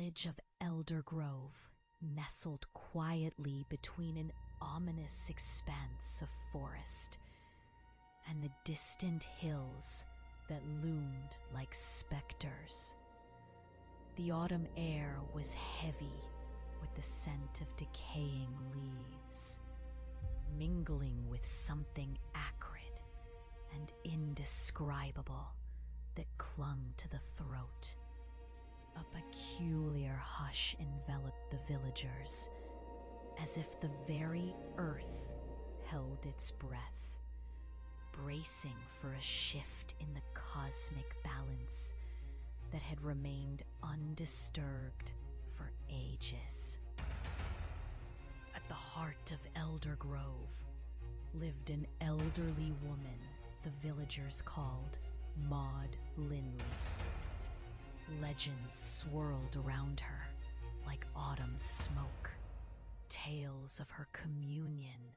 village of Eldergrove nestled quietly between an ominous expanse of forest and the distant hills that loomed like specters. The autumn air was heavy with the scent of decaying leaves, mingling with something acrid and indescribable that clung to the throat. A peculiar hush enveloped the villagers, as if the very earth held its breath, bracing for a shift in the cosmic balance that had remained undisturbed for ages. At the heart of Eldergrove lived an elderly woman the villagers called Maud Linley. Legends swirled around her like autumn smoke, tales of her communion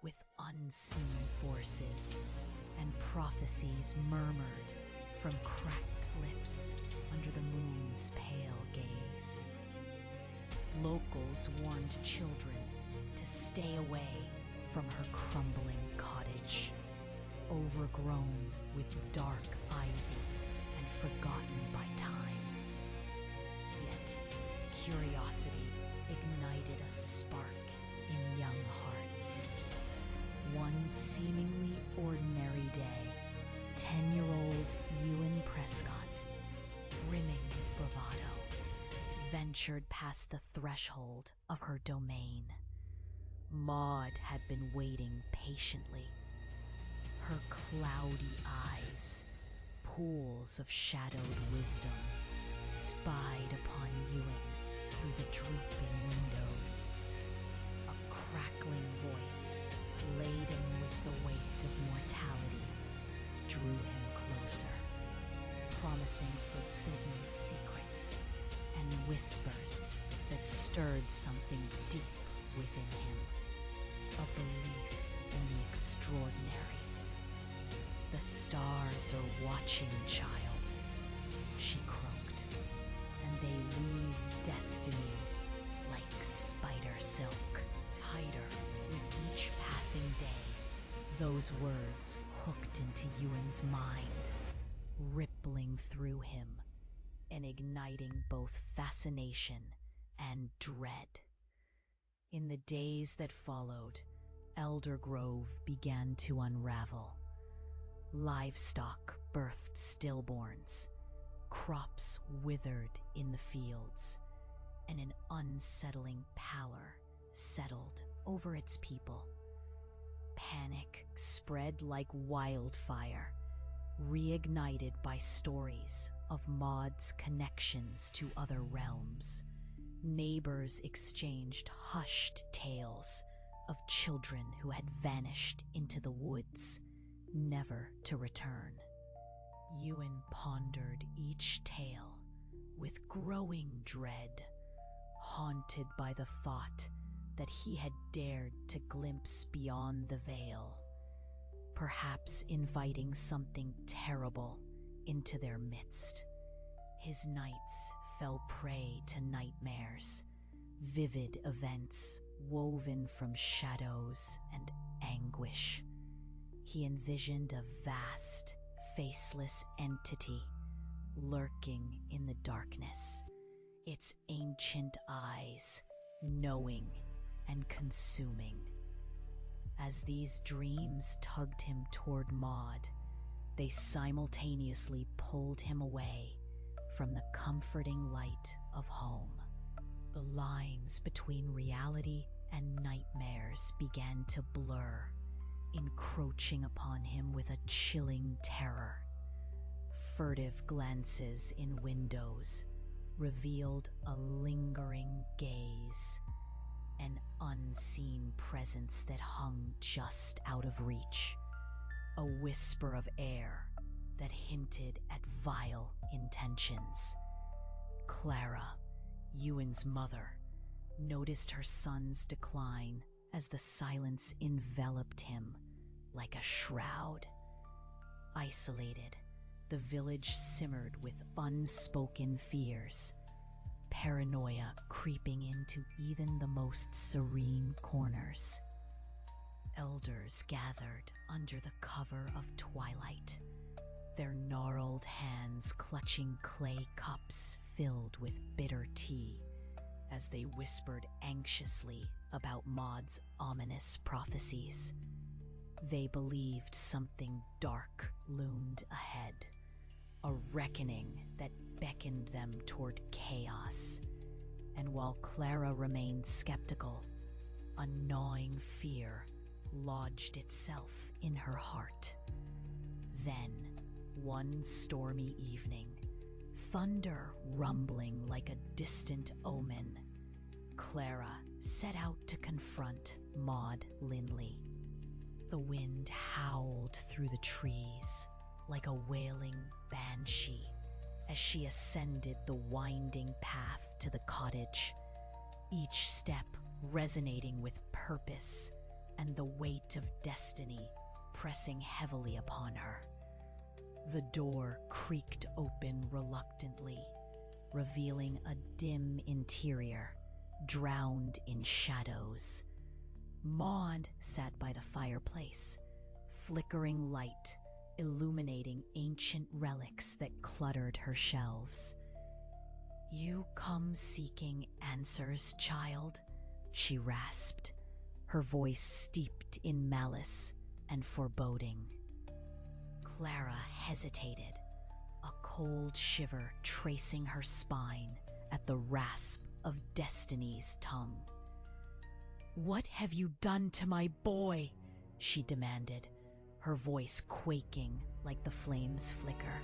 with unseen forces, and prophecies murmured from cracked lips under the moon's pale gaze. Locals warned children to stay away from her crumbling cottage, overgrown with dark ivy and forgotten by time. Yet curiosity ignited a spark in young hearts. One seemingly ordinary day, 10-year-old Ewan Prescott, brimming with bravado, ventured past the threshold of her domain. Maud had been waiting patiently. Her cloudy eyes, pools of shadowed wisdom, spied upon Ewan through the drooping windows. A crackling voice, laden with the weight of mortality, drew him closer, promising forbidden secrets and whispers that stirred something deep within him, a belief in the extraordinary. "The stars are watching, child," she croaked, "and they weave destinies like spider silk, tighter with each passing day." Those words hooked into Ewan's mind, rippling through him and igniting both fascination and dread. In the days that followed, Eldergrove began to unravel. Livestock birthed stillborns, crops withered in the fields, and an unsettling pallor settled over its people. Panic spread like wildfire, reignited by stories of Maud's connections to other realms. Neighbors exchanged hushed tales of children who had vanished into the woods, never to return. Ewan pondered each tale with growing dread, haunted by the thought that he had dared to glimpse beyond the veil, perhaps inviting something terrible into their midst. His nights fell prey to nightmares, vivid events woven from shadows and anguish. He envisioned a vast, faceless entity lurking in the darkness, its ancient eyes knowing and consuming. As these dreams tugged him toward Maud, they simultaneously pulled him away from the comforting light of home. The lines between reality and nightmares began to blur, encroaching upon him with a chilling terror. Furtive glances in windows revealed a lingering gaze, an unseen presence that hung just out of reach, a whisper of air that hinted at vile intentions. Clara, Ewan's mother, noticed her son's decline as the silence enveloped him like a shroud. Isolated, the village simmered with unspoken fears. paranoia creeping into even the most serene corners. Elders gathered under the cover of twilight, their gnarled hands clutching clay cups filled with bitter tea as they whispered anxiously about Maud's ominous prophecies. They believed something dark loomed ahead, a reckoning that beckoned them toward chaos. And while Clara remained skeptical, a gnawing fear lodged itself in her heart. Then, one stormy evening, thunder rumbling like a distant omen, Clara set out to confront Maud Linley. The wind howled through the trees like a wailing banshee as she ascended the winding path to the cottage, each step resonating with purpose and the weight of destiny pressing heavily upon her. The door creaked open reluctantly, revealing a dim interior drowned in shadows. Maud sat by the fireplace, flickering light illuminating ancient relics that cluttered her shelves. "You come seeking answers, child," she rasped, her voice steeped in malice and foreboding. Clara hesitated, a cold shiver tracing her spine at the rasp of destiny's tongue. "What have you done to my boy?" she demanded, her voice quaking like the flame's flicker.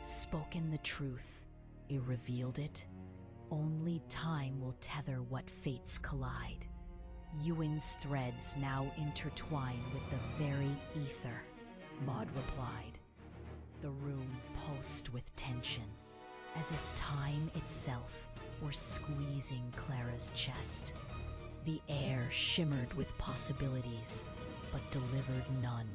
Spoken the truth, it revealed it. Only time will tether what fates collide. Ewan's threads now intertwine with the very ether, Maud replied. The room pulsed with tension, as if time itself were squeezing Clara's chest. The air shimmered with possibilities, but delivered none.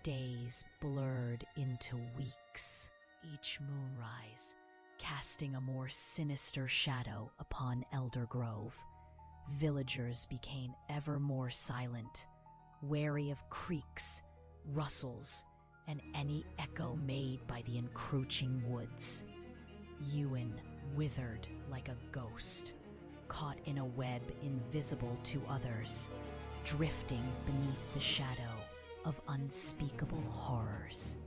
Days blurred into weeks, each moonrise casting a more sinister shadow upon Eldergrove. Villagers became ever more silent, wary of creaks, rustles, and any echo made by the encroaching woods. Ewan withered like a ghost, caught in a web invisible to others, drifting beneath the shadow of unspeakable horrors.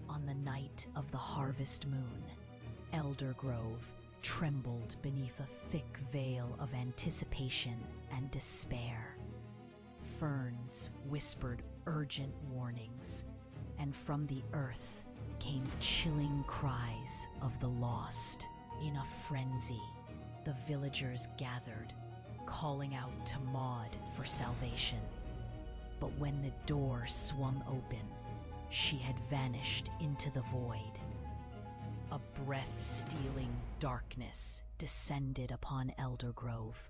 On the night of the harvest moon, Eldergrove trembled beneath a thick veil of anticipation and despair. Ferns whispered urgent warnings, and from the earth came chilling cries of the lost. In a frenzy, the villagers gathered, calling out to Maud for salvation. But when the door swung open, she had vanished into the void. A breath-stealing darkness descended upon Eldergrove.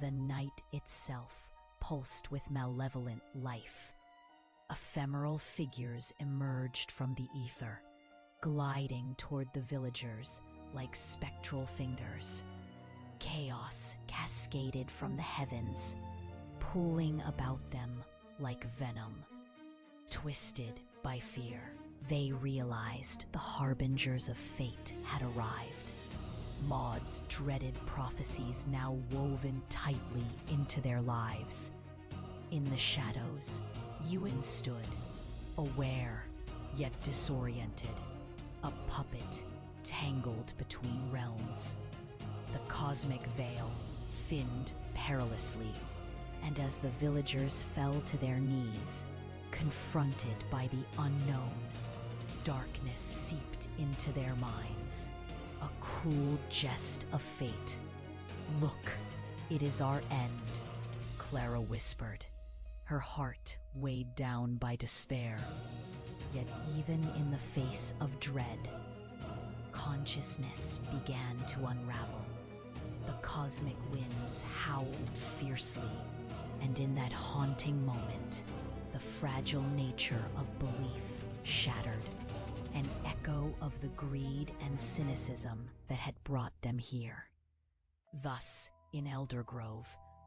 The night itself pulsed with malevolent life. Ephemeral figures emerged from the ether, gliding toward the villagers like spectral fingers. Chaos cascaded from the heavens, pooling about them like venom. Twisted by fear, they realized the harbingers of fate had arrived. Maud's dreaded prophecies now woven tightly into their lives. In the shadows, Ewan stood, aware yet disoriented, a puppet tangled between realms. The cosmic veil thinned perilously, and as the villagers fell to their knees, confronted by the unknown, darkness seeped into their minds, a cruel jest of fate. "Look, it is our end," Clara whispered, her heart weighed down by despair. Yet even in the face of dread, consciousness began to unravel. The cosmic winds howled fiercely, and in that haunting moment, the fragile nature of belief shattered, an echo of the greed and cynicism that had brought them here. Thus, in Eldergrove,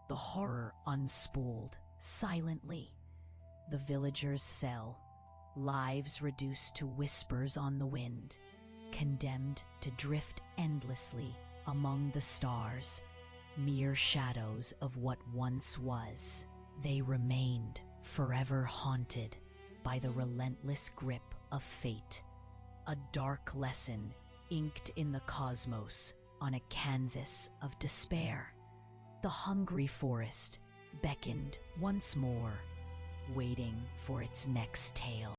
the horror unspooled silently. The villagers fell, lives reduced to whispers on the wind, condemned to drift endlessly among the stars, mere shadows of what once was. They remained forever haunted by the relentless grip of fate, a dark lesson inked in the cosmos on a canvas of despair. The hungry forest beckoned once more, waiting for its next tale.